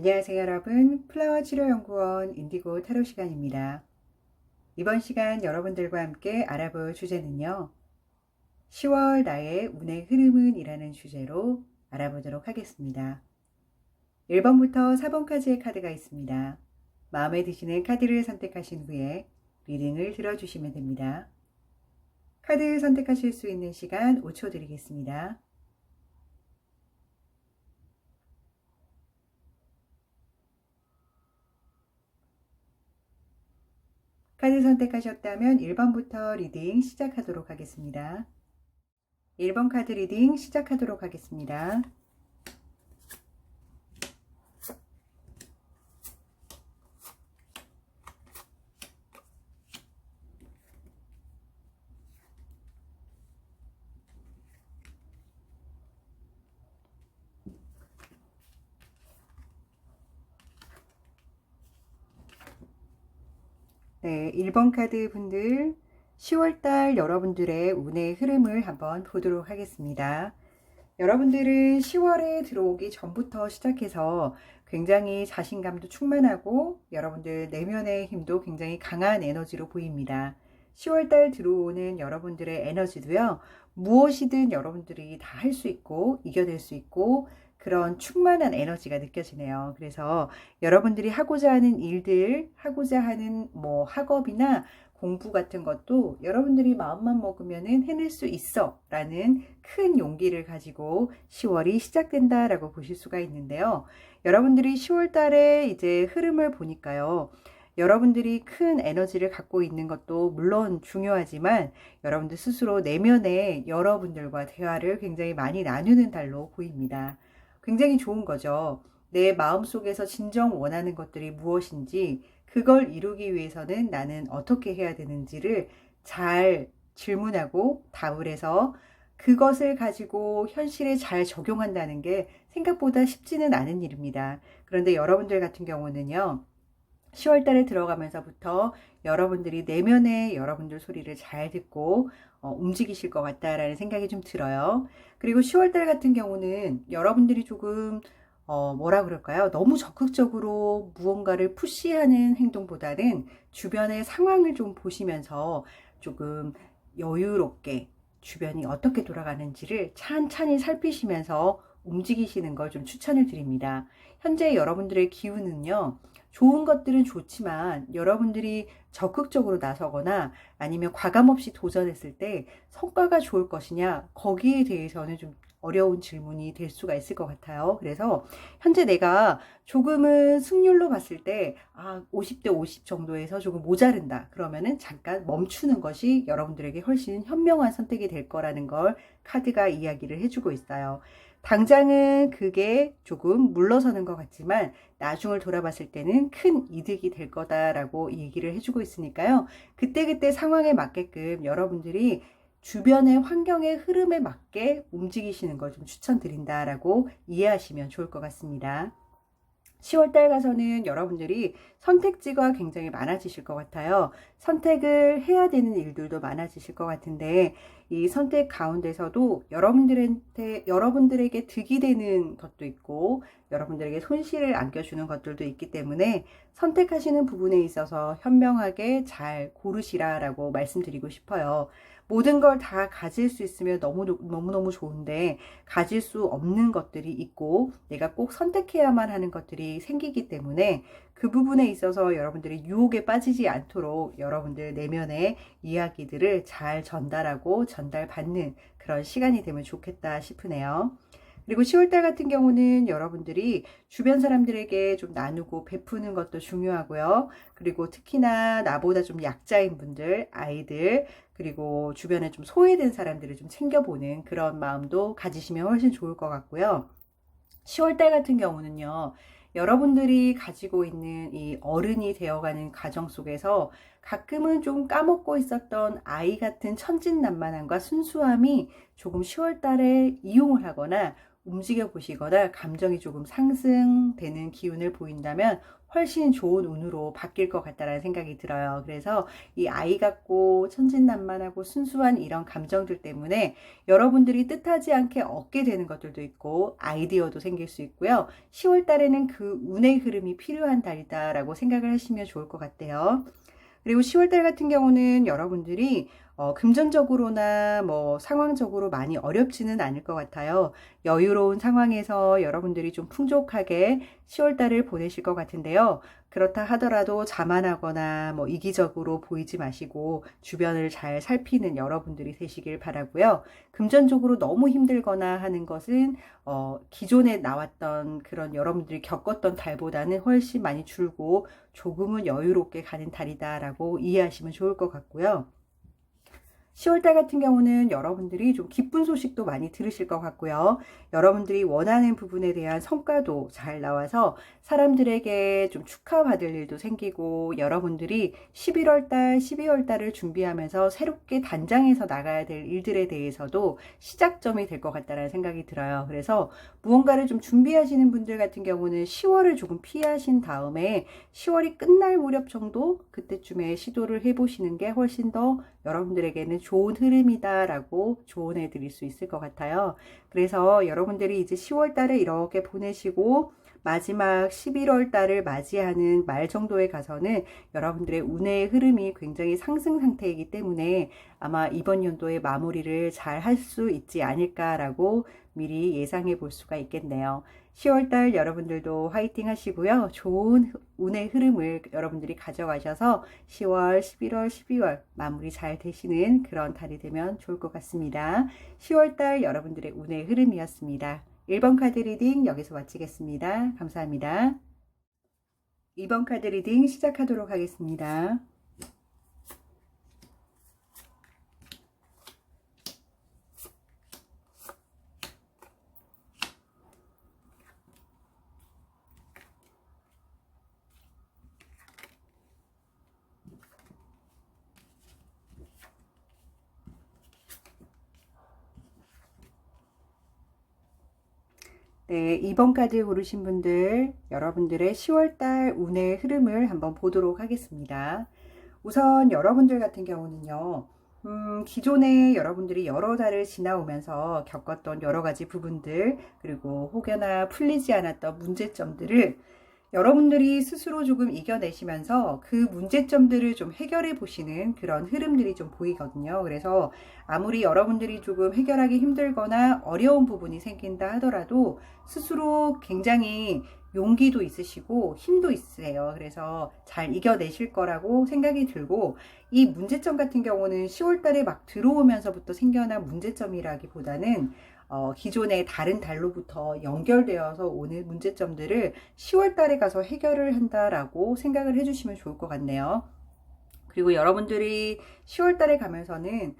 안녕하세요 여러분. 플라워 치료연구원 인디고 타로 시간입니다. 이번 시간 여러분들과 함께 알아볼 주제는요. 10월 나의 운의 흐름은 이라는 주제로 알아보도록 하겠습니다. 1번부터 4번까지의 카드가 있습니다. 마음에 드시는 카드를 선택하신 후에 리딩을 들어주시면 됩니다. 카드 선택하실 수 있는 시간 5초 드리겠습니다. 카드 선택하셨다면 1번부터 리딩 시작하도록 하겠습니다. 1번 카드 리딩 시작하도록 하겠습니다. 네, 1번 카드 분들 10월달 여러분들의 운의 흐름을 한번 보도록 하겠습니다. 여러분들은 10월에 들어오기 전부터 시작해서 굉장히 자신감도 충만하고 여러분들 내면의 힘도 굉장히 강한 에너지로 보입니다. 10월달 들어오는 여러분들의 에너지도요. 무엇이든 여러분들이 다 할 수 있고 이겨낼 수 있고 그런 충만한 에너지가 느껴지네요. 그래서 여러분들이 하고자 하는 일들, 하고자 하는 학업이나 공부 같은 것도 여러분들이 마음만 먹으면은 해낼 수 있어 라는 큰 용기를 가지고 10월이 시작된다라고 보실 수가 있는데요. 여러분들이 10월 달에 이제 흐름을 보니까요. 여러분들이 큰 에너지를 갖고 있는 것도 물론 중요하지만 여러분들 스스로 내면에 여러분들과 대화를 굉장히 많이 나누는 달로 보입니다. 굉장히 좋은 거죠. 내 마음속에서 진정 원하는 것들이 무엇인지 그걸 이루기 위해서는 나는 어떻게 해야 되는지를 잘 질문하고 답을 해서 그것을 가지고 현실에 잘 적용한다는 게 생각보다 쉽지는 않은 일입니다. 그런데 여러분들 같은 경우는요. 10월 달에 들어가면서부터 여러분들이 내면의 여러분들 소리를 잘 듣고 움직이실 것 같다라는 생각이 좀 들어요. 그리고 10월 달 같은 경우는 여러분들이 조금 뭐라 그럴까요? 너무 적극적으로 무언가를 푸시하는 행동보다는 주변의 상황을 좀 보시면서 조금 여유롭게 주변이 어떻게 돌아가는지를 찬찬히 살피시면서 움직이시는 걸 좀 추천을 드립니다. 현재 여러분들의 기운은요. 좋은 것들은 좋지만 여러분들이 적극적으로 나서거나 아니면 과감없이 도전했을 때 성과가 좋을 것이냐 거기에 대해서는 좀 어려운 질문이 될 수가 있을 것 같아요. 그래서 현재 내가 조금은 승률로 봤을 때 50대 50 정도에서 조금 모자른다. 그러면은 잠깐 멈추는 것이 여러분들에게 훨씬 현명한 선택이 될 거라는 걸 카드가 이야기를 해주고 있어요. 당장은 그게 조금 물러서는 것 같지만 나중을 돌아봤을 때는 큰 이득이 될 거다라고 얘기를 해주고 있으니까요. 그때그때 상황에 맞게끔 여러분들이 주변의 환경의 흐름에 맞게 움직이시는 걸 좀 추천드린다라고 이해하시면 좋을 것 같습니다. 10월달 가서는 여러분들이 선택지가 굉장히 많아지실 것 같아요. 선택을 해야 되는 일들도 많아지실 것 같은데 이 선택 가운데서도 여러분들에게 득이 되는 것도 있고 여러분들에게 손실을 안겨주는 것들도 있기 때문에 선택하시는 부분에 있어서 현명하게 잘 고르시라라고 말씀드리고 싶어요. 모든 걸 다 가질 수 있으면 너무너무 좋은데 가질 수 없는 것들이 있고 내가 꼭 선택해야만 하는 것들이 생기기 때문에 그 부분에 있어서 여러분들이 유혹에 빠지지 않도록 여러분들 내면의 이야기들을 잘 전달하고 전달받는 그런 시간이 되면 좋겠다 싶으네요. 그리고 10월달 같은 경우는 여러분들이 주변 사람들에게 좀 나누고 베푸는 것도 중요하고요. 그리고 특히나 나보다 좀 약자인 분들, 아이들, 그리고 주변에 좀 소외된 사람들을 좀 챙겨보는 그런 마음도 가지시면 훨씬 좋을 것 같고요. 10월달 같은 경우는요. 여러분들이 가지고 있는 이 어른이 되어가는 과정 속에서 가끔은 좀 까먹고 있었던 아이 같은 천진난만함과 순수함이 조금 10월달에 이용을 하거나 움직여 보시거나 감정이 조금 상승되는 기운을 보인다면 훨씬 좋은 운으로 바뀔 것 같다라는 생각이 들어요. 그래서 이 아이 같고 천진난만하고 순수한 이런 감정들 때문에 여러분들이 뜻하지 않게 얻게 되는 것들도 있고 아이디어도 생길 수 있고요. 10월 달에는 그 운의 흐름이 필요한 달이다라고 생각을 하시면 좋을 것 같아요. 그리고 10월달 같은 경우는 여러분들이 금전적으로나 뭐 상황적으로 많이 어렵지는 않을 것 같아요. 여유로운 상황에서 여러분들이 좀 풍족하게 10월달을 보내실 것 같은데요. 그렇다 하더라도 자만하거나 뭐 이기적으로 보이지 마시고 주변을 잘 살피는 여러분들이 되시길 바라고요. 금전적으로 너무 힘들거나 하는 것은 기존에 나왔던 그런 여러분들이 겪었던 달보다는 훨씬 많이 줄고 조금은 여유롭게 가는 달이다라고 이해하시면 좋을 것 같고요. 10월달 같은 경우는 여러분들이 좀 기쁜 소식도 많이 들으실 것 같고요. 여러분들이 원하는 부분에 대한 성과도 잘 나와서 사람들에게 좀 축하받을 일도 생기고 여러분들이 11월달, 12월달을 준비하면서 새롭게 단장해서 나가야 될 일들에 대해서도 시작점이 될 것 같다는 생각이 들어요. 그래서 무언가를 좀 준비하시는 분들 같은 경우는 10월을 조금 피하신 다음에 10월이 끝날 무렵 정도 그때쯤에 시도를 해보시는 게 훨씬 더 여러분들에게는 좋은 흐름이다라고 조언해 드릴 수 있을 것 같아요. 그래서 여러분들이 이제 10월 달에 이렇게 보내시고 마지막 11월 달을 맞이하는 말 정도에 가서는 여러분들의 운의 흐름이 굉장히 상승 상태이기 때문에 아마 이번 연도의 마무리를 잘 할 수 있지 않을까라고 미리 예상해 볼 수가 있겠네요. 10월달 여러분들도 화이팅 하시고요. 좋은 운의 흐름을 여러분들이 가져가셔서 10월, 11월, 12월 마무리 잘 되시는 그런 달이 되면 좋을 것 같습니다. 10월달 여러분들의 운의 흐름이었습니다. 1번 카드 리딩 여기서 마치겠습니다. 감사합니다. 2번 카드 리딩 시작하도록 하겠습니다. 네, 2번 카드 고르신 분들, 여러분들의 10월달 운의 흐름을 한번 보도록 하겠습니다. 우선 여러분들 같은 경우는요, 기존에 여러분들이 여러 달을 지나오면서 겪었던 여러 가지 부분들, 그리고 혹여나 풀리지 않았던 문제점들을 여러분들이 스스로 조금 이겨내시면서 그 문제점들을 좀 해결해 보시는 그런 흐름들이 좀 보이거든요. 그래서 아무리 여러분들이 조금 해결하기 힘들거나 어려운 부분이 생긴다 하더라도 스스로 굉장히 용기도 있으시고 힘도 있으세요. 그래서 잘 이겨내실 거라고 생각이 들고 이 문제점 같은 경우는 10월 달에 막 들어오면서부터 생겨난 문제점이라기보다는 기존의 다른 달로부터 연결되어서 오는 문제점들을 10월 달에 가서 해결을 한다라고 생각을 해주시면 좋을 것 같네요. 그리고 여러분들이 10월 달에 가면서는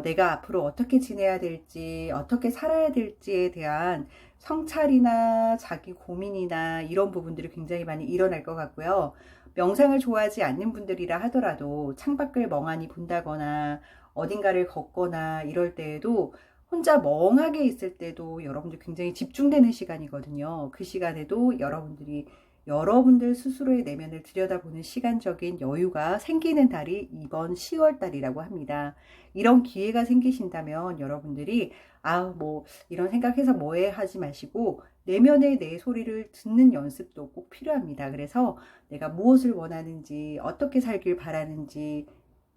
내가 앞으로 어떻게 지내야 될지, 어떻게 살아야 될지에 대한 성찰이나 자기 고민이나 이런 부분들이 굉장히 많이 일어날 것 같고요. 명상을 좋아하지 않는 분들이라 하더라도 창밖을 멍하니 본다거나 어딘가를 걷거나 이럴 때에도 혼자 멍하게 있을 때도 여러분들 굉장히 집중되는 시간이거든요. 그 시간에도 여러분들 스스로의 내면을 들여다보는 시간적인 여유가 생기는 달이 이번 10월 달이라고 합니다. 이런 기회가 생기신다면 여러분들이 뭐 이런 생각해서 뭐해 하지 마시고 내면의 내 소리를 듣는 연습도 꼭 필요합니다. 그래서 내가 무엇을 원하는지, 어떻게 살길 바라는지,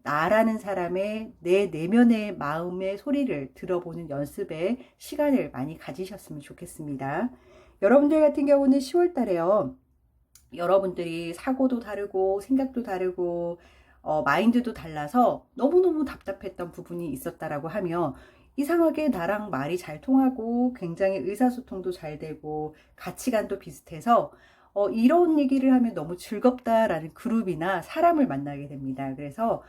나라는 사람의 내 내면의 마음의 소리를 들어보는 연습에 시간을 많이 가지셨으면 좋겠습니다. 여러분들 같은 경우는 10월 달에요. 여러분들이 사고도 다르고 생각도 다르고 마인드도 달라서 너무너무 답답했던 부분이 있었다라고 하며 이상하게 나랑 말이 잘 통하고 굉장히 의사소통도 잘 되고 가치관도 비슷해서 이런 얘기를 하면 너무 즐겁다라는 그룹이나 사람을 만나게 됩니다. 그래서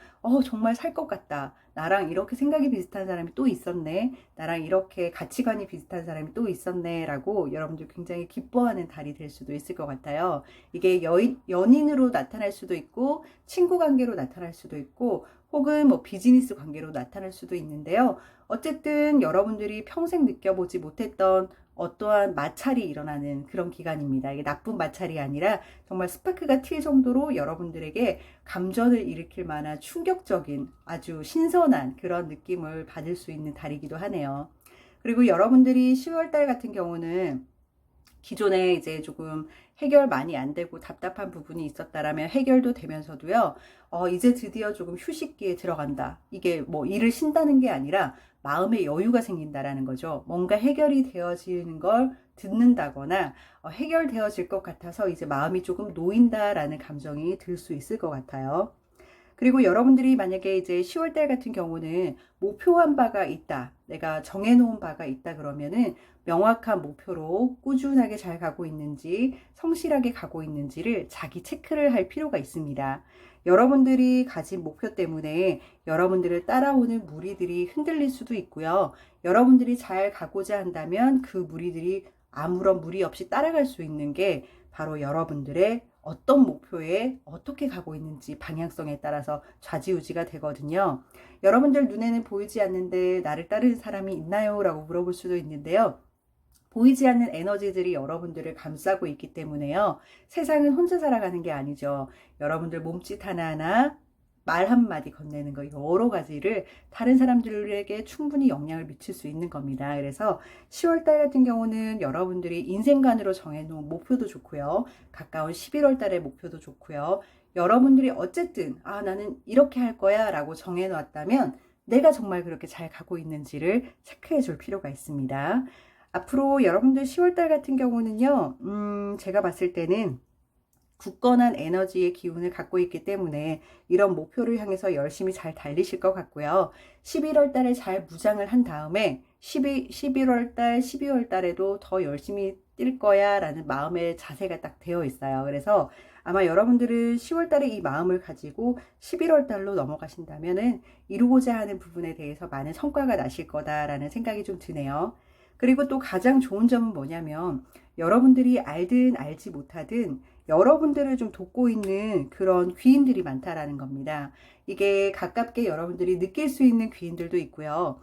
정말 살 것 같다. 나랑 이렇게 생각이 비슷한 사람이 또 있었네. 나랑 이렇게 가치관이 비슷한 사람이 또 있었네. 라고 여러분들 굉장히 기뻐하는 달이 될 수도 있을 것 같아요. 이게 연인으로 나타날 수도 있고, 친구 관계로 나타날 수도 있고, 혹은 뭐 비즈니스 관계로 나타날 수도 있는데요. 어쨌든 여러분들이 평생 느껴보지 못했던 어떠한 마찰이 일어나는 그런 기간입니다. 이게 나쁜 마찰이 아니라 정말 스파크가 튈 정도로 여러분들에게 감전을 일으킬 만한 충격적인 아주 신선한 그런 느낌을 받을 수 있는 달이기도 하네요. 그리고 여러분들이 10월달 같은 경우는 기존에 이제 조금 해결 많이 안 되고 답답한 부분이 있었다라면 해결도 되면서도요, 이제 드디어 조금 휴식기에 들어간다. 이게 뭐 일을 쉰다는 게 아니라 마음의 여유가 생긴다라는 거죠. 뭔가 해결이 되어지는 걸 듣는다거나 해결되어질 것 같아서 이제 마음이 조금 놓인다라는 감정이 들 수 있을 것 같아요. 그리고 여러분들이 만약에 이제 10월달 같은 경우는 목표한 바가 있다. 내가 정해놓은 바가 있다 그러면은 명확한 목표로 꾸준하게 잘 가고 있는지, 성실하게 가고 있는지를 자기 체크를 할 필요가 있습니다. 여러분들이 가진 목표 때문에 여러분들을 따라오는 무리들이 흔들릴 수도 있고요. 여러분들이 잘 가고자 한다면 그 무리들이 아무런 무리 없이 따라갈 수 있는 게 바로 여러분들의 어떤 목표에 어떻게 가고 있는지 방향성에 따라서 좌지우지가 되거든요. 여러분들 눈에는 보이지 않는데 나를 따르는 사람이 있나요? 라고 물어볼 수도 있는데요. 보이지 않는 에너지들이 여러분들을 감싸고 있기 때문에요. 세상은 혼자 살아가는 게 아니죠. 여러분들 몸짓 하나하나, 말 한마디 건네는 거 여러 가지를 다른 사람들에게 충분히 영향을 미칠 수 있는 겁니다. 그래서 10월달 같은 경우는 여러분들이 인생관으로 정해놓은 목표도 좋고요. 가까운 11월달의 목표도 좋고요. 여러분들이 어쨌든 나는 이렇게 할 거야 라고 정해놨다면 내가 정말 그렇게 잘 가고 있는지를 체크해 줄 필요가 있습니다. 앞으로 여러분들 10월달 같은 경우는요, 제가 봤을 때는 굳건한 에너지의 기운을 갖고 있기 때문에 이런 목표를 향해서 열심히 잘 달리실 것 같고요. 11월 달에 잘 무장을 한 다음에 11월 달, 12월 달에도 더 열심히 뛸 거야 라는 마음의 자세가 딱 되어 있어요. 그래서 아마 여러분들은 10월 달에 이 마음을 가지고 11월 달로 넘어가신다면은 이루고자 하는 부분에 대해서 많은 성과가 나실 거다라는 생각이 좀 드네요. 그리고 또 가장 좋은 점은 뭐냐면 여러분들이 알든 알지 못하든 여러분들을 좀 돕고 있는 그런 귀인들이 많다라는 겁니다. 이게 가깝게 여러분들이 느낄 수 있는 귀인들도 있고요.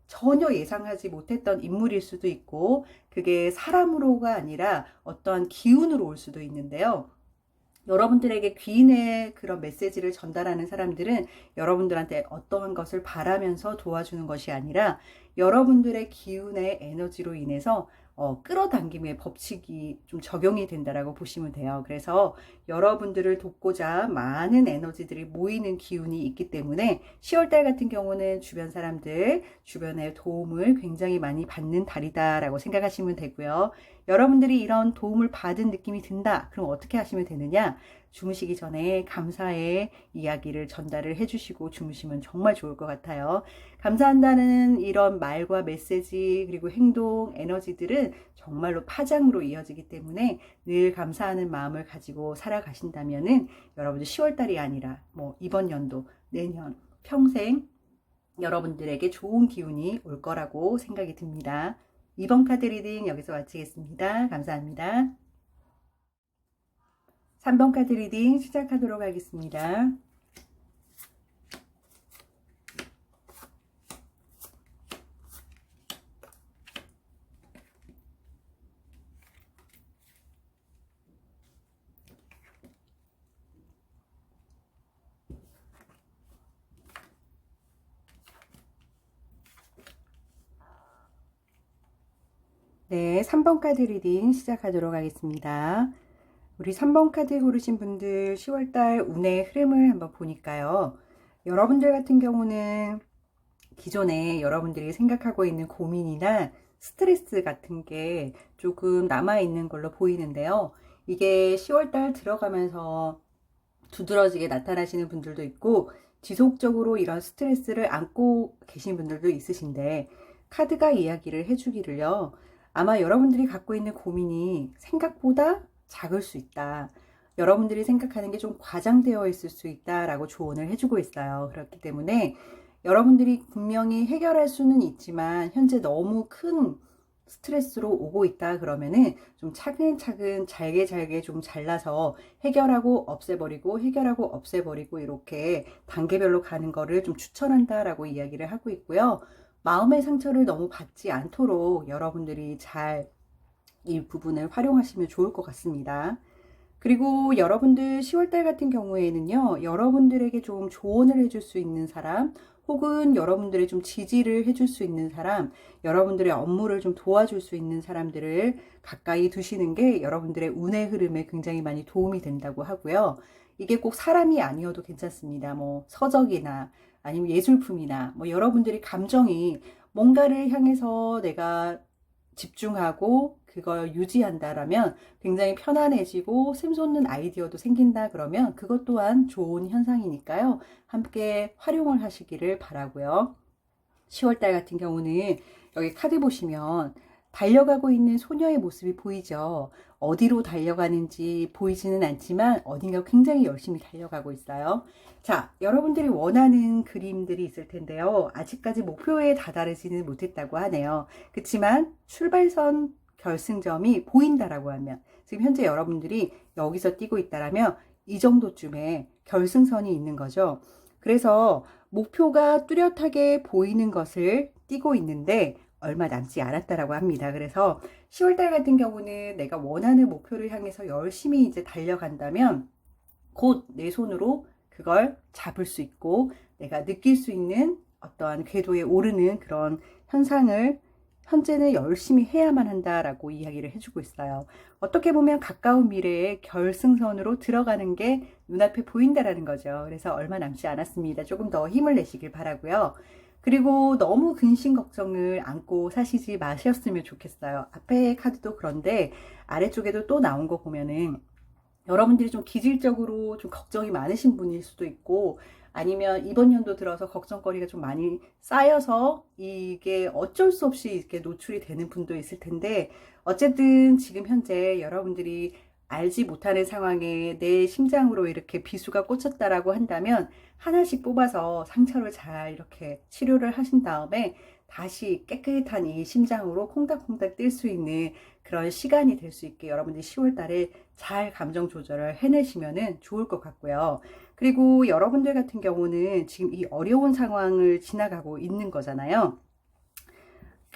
전혀 예상하지 못했던 인물일 수도 있고 그게 사람으로가 아니라 어떠한 기운으로 올 수도 있는데요. 여러분들에게 귀인의 그런 메시지를 전달하는 사람들은 여러분들한테 어떠한 것을 바라면서 도와주는 것이 아니라 여러분들의 기운의 에너지로 인해서 끌어당김의 법칙이 좀 적용이 된다라고 보시면 돼요. 그래서 여러분들을 돕고자 많은 에너지들이 모이는 기운이 있기 때문에 10월달 같은 경우는 주변 사람들, 주변의 도움을 굉장히 많이 받는 달이다라고 생각하시면 되고요. 여러분들이 이런 도움을 받은 느낌이 든다. 그럼 어떻게 하시면 되느냐? 주무시기 전에 감사의 이야기를 전달을 해주시고 주무시면 정말 좋을 것 같아요. 감사한다는 이런 말과 메시지 그리고 행동, 에너지들은 정말로 파장으로 이어지기 때문에 늘 감사하는 마음을 가지고 살아가신다면은 여러분들 10월달이 아니라 뭐 이번 연도, 내년, 평생 여러분들에게 좋은 기운이 올 거라고 생각이 듭니다. 2번 카드 리딩 여기서 마치겠습니다. 감사합니다. 3번 카드 리딩 시작하도록 하겠습니다. 네, 3번 카드 리딩 시작하도록 하겠습니다. 우리 3번 카드 고르신 분들 10월달 운의 흐름을 한번 보니까요. 여러분들 같은 경우는 기존에 여러분들이 생각하고 있는 고민이나 스트레스 같은 게 조금 남아있는 걸로 보이는데요. 이게 10월달 들어가면서 두드러지게 나타나시는 분들도 있고 지속적으로 이런 스트레스를 안고 계신 분들도 있으신데 카드가 이야기를 해주기를요. 아마 여러분들이 갖고 있는 고민이 생각보다 작을 수 있다. 여러분들이 생각하는 게 좀 과장되어 있을 수 있다라고 조언을 해주고 있어요. 그렇기 때문에 여러분들이 분명히 해결할 수는 있지만 현재 너무 큰 스트레스로 오고 있다 그러면은 좀 차근차근 잘게 좀 잘라서 해결하고 없애버리고 해결하고 없애버리고 이렇게 단계별로 가는 거를 좀 추천한다라고 이야기를 하고 있고요. 마음의 상처를 너무 받지 않도록 여러분들이 잘 이 부분을 활용하시면 좋을 것 같습니다. 그리고 여러분들 10월달 같은 경우에는요, 여러분들에게 좀 조언을 해줄 수 있는 사람, 혹은 여러분들의 좀 지지를 해줄 수 있는 사람, 여러분들의 업무를 좀 도와줄 수 있는 사람들을 가까이 두시는 게 여러분들의 운의 흐름에 굉장히 많이 도움이 된다고 하고요. 이게 꼭 사람이 아니어도 괜찮습니다. 뭐 서적이나 아니면 예술품이나 뭐 여러분들이 감정이 뭔가를 향해서 내가 집중하고 그걸 유지한다라면 굉장히 편안해지고 샘솟는 아이디어도 생긴다 그러면 그것 또한 좋은 현상이니까요. 함께 활용을 하시기를 바라고요. 10월달 같은 경우는 여기 카드 보시면 달려가고 있는 소녀의 모습이 보이죠. 어디로 달려가는지 보이지는 않지만 어딘가 굉장히 열심히 달려가고 있어요. 자, 여러분들이 원하는 그림들이 있을 텐데요. 아직까지 목표에 다다르지는 못했다고 하네요. 그렇지만 출발선 결승점이 보인다라고 하면 지금 현재 여러분들이 여기서 뛰고 있다라면 이 정도쯤에 결승선이 있는 거죠. 그래서 목표가 뚜렷하게 보이는 것을 뛰고 있는데 얼마 남지 않았다라고 합니다. 그래서 10월달 같은 경우는 내가 원하는 목표를 향해서 열심히 이제 달려간다면 곧 내 손으로 그걸 잡을 수 있고 내가 느낄 수 있는 어떠한 궤도에 오르는 그런 현상을 현재는 열심히 해야만 한다라고 이야기를 해주고 있어요. 어떻게 보면 가까운 미래에 결승선으로 들어가는 게 눈앞에 보인다라는 거죠. 그래서 얼마 남지 않았습니다. 조금 더 힘을 내시길 바라고요. 그리고 너무 근심 걱정을 안고 사시지 마셨으면 좋겠어요. 앞에 카드도 그런데 아래쪽에도 또 나온 거 보면은 여러분들이 좀 기질적으로 좀 걱정이 많으신 분일 수도 있고 아니면 이번 연도 들어서 걱정거리가 좀 많이 쌓여서 이게 어쩔 수 없이 이렇게 노출이 되는 분도 있을 텐데 어쨌든 지금 현재 여러분들이 알지 못하는 상황에 내 심장으로 이렇게 비수가 꽂혔다라고 한다면 하나씩 뽑아서 상처를 잘 이렇게 치료를 하신 다음에 다시 깨끗한 이 심장으로 콩닥콩닥 뛸 수 있는 그런 시간이 될 수 있게 여러분들이 10월 달에 잘 감정 조절을 해내시면 좋을 것 같고요. 그리고 여러분들 같은 경우는 지금 이 어려운 상황을 지나가고 있는 거잖아요.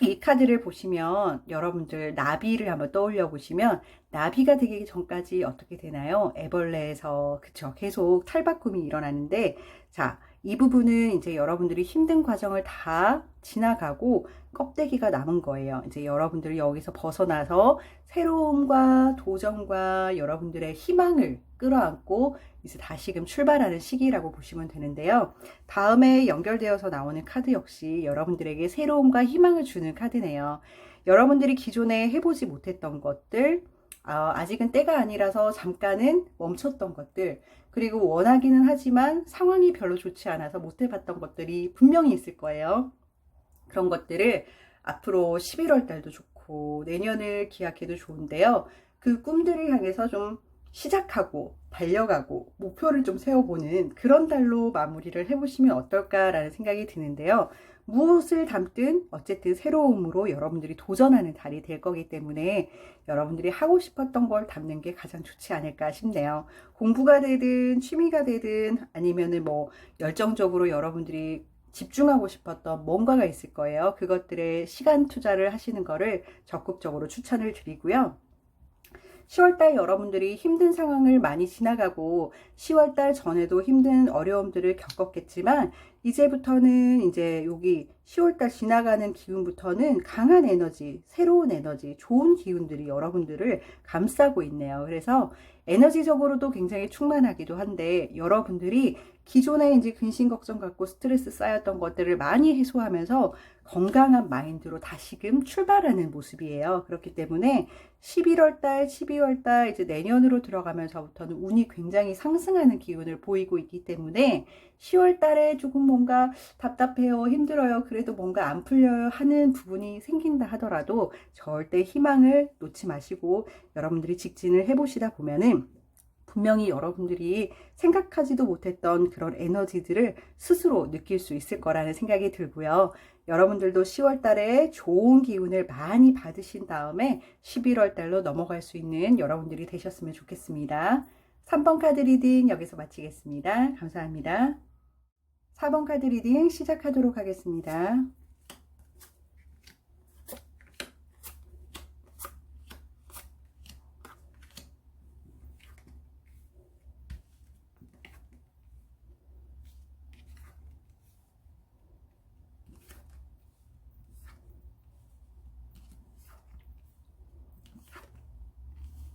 이 카드를 보시면 여러분들 나비를 한번 떠올려 보시면 나비가 되기 전까지 어떻게 되나요? 애벌레에서 그쵸 계속 탈바꿈이 일어나는데 자, 이 부분은 이제 여러분들이 힘든 과정을 다 지나가고 껍데기가 남은 거예요. 이제 여러분들이 여기서 벗어나서 새로움과 도전과 여러분들의 희망을 끌어안고 이제 다시금 출발하는 시기라고 보시면 되는데요. 다음에 연결되어서 나오는 카드 역시 여러분들에게 새로움과 희망을 주는 카드네요. 여러분들이 기존에 해보지 못했던 것들, 아직은 때가 아니라서 잠깐은 멈췄던 것들, 그리고 원하기는 하지만 상황이 별로 좋지 않아서 못 해봤던 것들이 분명히 있을 거예요. 그런 것들을 앞으로 11월 달도 좋고 내년을 기약해도 좋은데요. 그 꿈들을 향해서 좀 시작하고 달려가고 목표를 좀 세워보는 그런 달로 마무리를 해보시면 어떨까라는 생각이 드는데요. 무엇을 담든 어쨌든 새로움으로 여러분들이 도전하는 달이 될 거기 때문에 여러분들이 하고 싶었던 걸 담는 게 가장 좋지 않을까 싶네요. 공부가 되든 취미가 되든 아니면은 뭐 열정적으로 여러분들이 집중하고 싶었던 뭔가가 있을 거예요. 그것들에 시간 투자를 하시는 거를 적극적으로 추천을 드리고요. 10월달 여러분들이 힘든 상황을 많이 지나가고 10월달 전에도 힘든 어려움들을 겪었겠지만 이제부터는 이제 여기 10월달 지나가는 기운부터는 강한 에너지, 새로운 에너지, 좋은 기운들이 여러분들을 감싸고 있네요. 그래서 에너지적으로도 굉장히 충만하기도 한데 여러분들이 기존에 이제 근심 걱정 갖고 스트레스 쌓였던 것들을 많이 해소하면서 건강한 마인드로 다시금 출발하는 모습이에요. 그렇기 때문에 11월 달, 12월 달 이제 내년으로 들어가면서부터는 운이 굉장히 상승하는 기운을 보이고 있기 때문에 10월 달에 조금 뭔가 답답해요, 힘들어요, 그래도 뭔가 안 풀려요 하는 부분이 생긴다 하더라도 절대 희망을 놓지 마시고 여러분들이 직진을 해보시다 보면은 분명히 여러분들이 생각하지도 못했던 그런 에너지들을 스스로 느낄 수 있을 거라는 생각이 들고요. 여러분들도 10월 달에 좋은 기운을 많이 받으신 다음에 11월 달로 넘어갈 수 있는 여러분들이 되셨으면 좋겠습니다. 3번 카드 리딩 여기서 마치겠습니다. 감사합니다. 4번 카드 리딩 시작하도록 하겠습니다.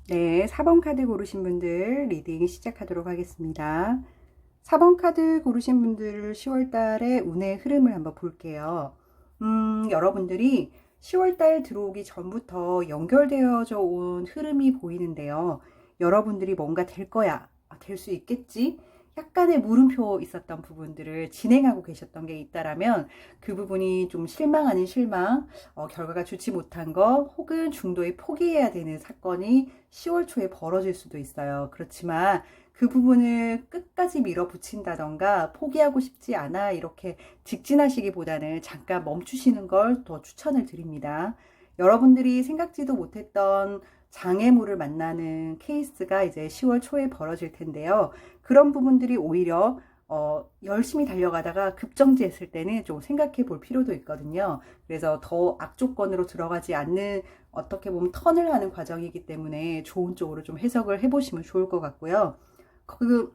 네, 4번 카드 고르신 분들 리딩 시작하도록 하겠습니다. 4번 카드 고르신 분들 10월 달의 운의 흐름을 한번 볼게요. 여러분들이 10월 달 들어오기 전부터 연결되어져 온 흐름이 보이는데요. 여러분들이 뭔가 될 거야, 될 수 있겠지? 약간의 물음표 있었던 부분들을 진행하고 계셨던 게 있다라면 그 부분이 좀 실망 아닌 실망, 결과가 좋지 못한 거 혹은 중도에 포기해야 되는 사건이 10월 초에 벌어질 수도 있어요. 그렇지만 그 부분을 끝까지 밀어붙인다던가 포기하고 싶지 않아 이렇게 직진하시기보다는 잠깐 멈추시는 걸 더 추천을 드립니다. 여러분들이 생각지도 못했던 장애물을 만나는 케이스가 이제 10월 초에 벌어질 텐데요. 그런 부분들이 오히려 열심히 달려가다가 급정지했을 때는 좀 생각해 볼 필요도 있거든요. 그래서 더 악조건으로 들어가지 않는 어떻게 보면 턴을 하는 과정이기 때문에 좋은 쪽으로 좀 해석을 해보시면 좋을 것 같고요. 그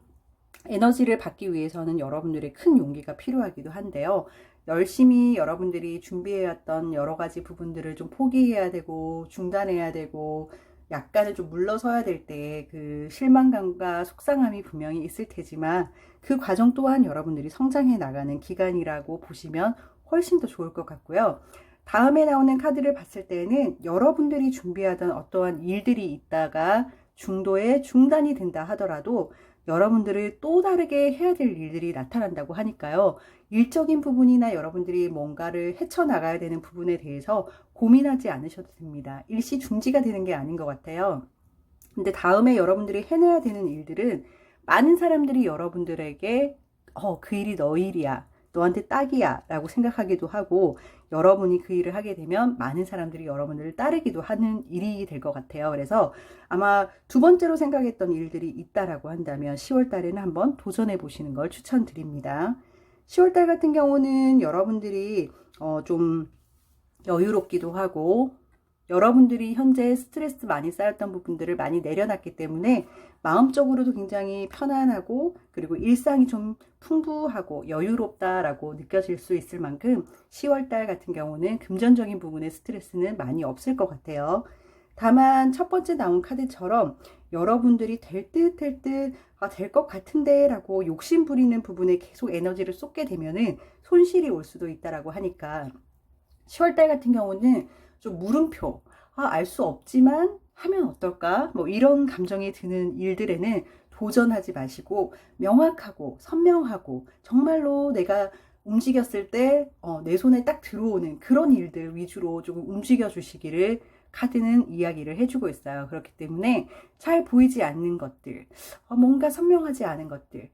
에너지를 받기 위해서는 여러분들의 큰 용기가 필요하기도 한데요. 열심히 여러분들이 준비해왔던 여러 가지 부분들을 좀 포기해야 되고 중단해야 되고 약간은 좀 물러서야 될 때 그 실망감과 속상함이 분명히 있을 테지만 그 과정 또한 여러분들이 성장해 나가는 기간이라고 보시면 훨씬 더 좋을 것 같고요. 다음에 나오는 카드를 봤을 때는 여러분들이 준비하던 어떠한 일들이 있다가 중도에 중단이 된다 하더라도 여러분들을 또 다르게 해야 될 일들이 나타난다고 하니까요. 일적인 부분이나 여러분들이 뭔가를 헤쳐나가야 되는 부분에 대해서 고민하지 않으셔도 됩니다. 일시 중지가 되는 게 아닌 것 같아요. 근데 다음에 여러분들이 해내야 되는 일들은 많은 사람들이 여러분들에게 그 일이 너 일이야, 너한테 딱이야 라고 생각하기도 하고 여러분이 그 일을 하게 되면 많은 사람들이 여러분들을 따르기도 하는 일이 될 것 같아요. 그래서 아마 두 번째로 생각했던 일들이 있다라고 한다면 10월 달에는 한번 도전해 보시는 걸 추천드립니다. 10월 달 같은 경우는 여러분들이 좀 여유롭기도 하고 여러분들이 현재 스트레스 많이 쌓였던 부분들을 많이 내려놨기 때문에 마음적으로도 굉장히 편안하고 그리고 일상이 좀 풍부하고 여유롭다라고 느껴질 수 있을 만큼 10월 달 같은 경우는 금전적인 부분의 스트레스는 많이 없을 것 같아요. 다만 첫 번째 나온 카드처럼 여러분들이 될 듯 될 것 같은데 라고 욕심 부리는 부분에 계속 에너지를 쏟게 되면은 손실이 올 수도 있다라고 하니까 10월 달 같은 경우는 좀 물음표, 알 수 없지만 하면 어떨까? 뭐 이런 감정이 드는 일들에는 도전하지 마시고 명확하고 선명하고 정말로 내가 움직였을 때 내 손에 딱 들어오는 그런 일들 위주로 조금 움직여 주시기를 카드는 이야기를 해주고 있어요. 그렇기 때문에 잘 보이지 않는 것들, 뭔가 선명하지 않은 것들,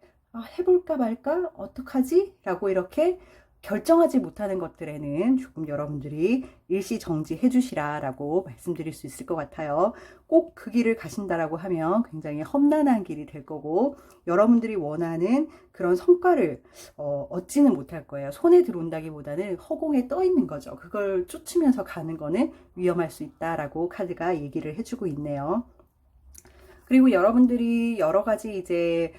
해볼까 말까? 어떡하지? 라고 이렇게 결정하지 못하는 것들에는 조금 여러분들이 일시 정지해 주시라 라고 말씀드릴 수 있을 것 같아요. 꼭 그 길을 가신다라고 하면 굉장히 험난한 길이 될 거고 여러분들이 원하는 그런 성과를 얻지는 못할 거예요. 손에 들어온다기보다는 허공에 떠 있는 거죠. 그걸 쫓으면서 가는 거는 위험할 수 있다라고 카드가 얘기를 해주고 있네요. 그리고 여러분들이 여러 가지 이제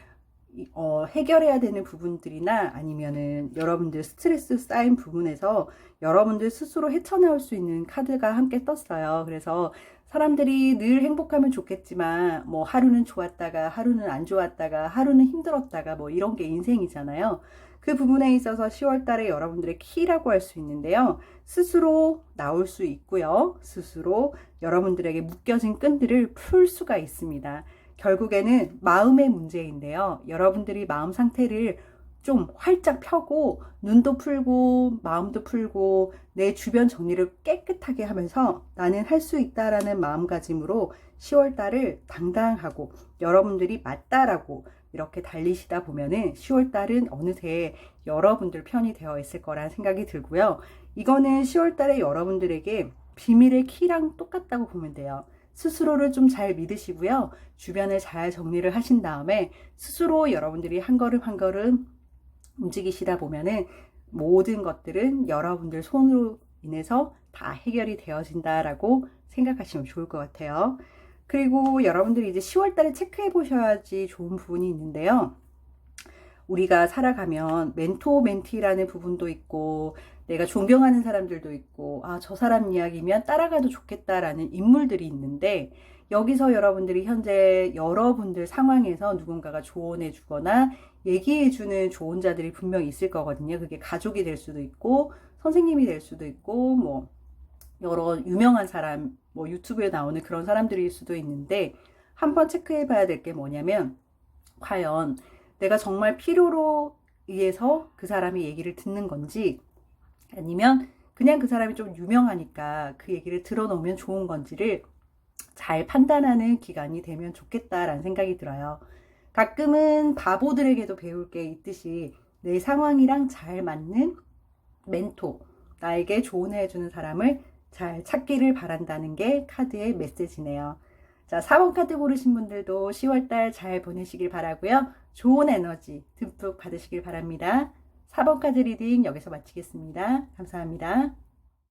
해결해야 되는 부분들이나 아니면은 여러분들 스트레스 쌓인 부분에서 여러분들 스스로 헤쳐나올 수 있는 카드가 함께 떴어요. 그래서 사람들이 늘 행복하면 좋겠지만 뭐 하루는 좋았다가 하루는 안 좋았다가 하루는 힘들었다가 뭐 이런 게 인생이잖아요. 그 부분에 있어서 10월 달에 여러분들의 키라고 할 수 있는데요. 스스로 나올 수 있고요. 스스로 여러분들에게 묶여진 끈들을 풀 수가 있습니다. 결국에는 마음의 문제인데요. 여러분들이 마음 상태를 좀 활짝 펴고 눈도 풀고 마음도 풀고 내 주변 정리를 깨끗하게 하면서 나는 할 수 있다라는 마음가짐으로 10월 달을 당당하고 여러분들이 맞다라고 이렇게 달리시다 보면은 10월 달은 어느새 여러분들 편이 되어 있을 거란 생각이 들고요. 이거는 10월 달에 여러분들에게 비밀의 키랑 똑같다고 보면 돼요. 스스로를 좀 잘 믿으시고요. 주변을 잘 정리를 하신 다음에 스스로 여러분들이 한 걸음 한 걸음 움직이시다 보면은 모든 것들은 여러분들 손으로 인해서 다 해결이 되어진다라고 생각하시면 좋을 것 같아요. 그리고 여러분들이 이제 10월 달에 체크해 보셔야지 좋은 부분이 있는데요. 우리가 살아가면 멘토 멘티라는 부분도 있고 내가 존경하는 사람들도 있고 저 사람 이야기면 따라가도 좋겠다라는 인물들이 있는데 여기서 여러분들이 현재 여러분들 상황에서 누군가가 조언해 주거나 얘기해 주는 조언자들이 분명히 있을 거거든요. 그게 가족이 될 수도 있고 선생님이 될 수도 있고 뭐 여러 유명한 사람 뭐 유튜브에 나오는 그런 사람들일 수도 있는데 한번 체크해 봐야 될 게 뭐냐면 과연 내가 정말 필요로 의해서 그 사람이 얘기를 듣는 건지 아니면 그냥 그 사람이 좀 유명하니까 그 얘기를 들어놓으면 좋은 건지를 잘 판단하는 기간이 되면 좋겠다라는 생각이 들어요. 가끔은 바보들에게도 배울 게 있듯이 내 상황이랑 잘 맞는 멘토, 나에게 조언해 주는 사람을 잘 찾기를 바란다는 게 카드의 메시지네요. 자, 4번 카드 고르신 분들도 10월달 잘 보내시길 바라고요. 좋은 에너지 듬뿍 받으시길 바랍니다. 4번 카드 리딩 여기서 마치겠습니다. 감사합니다.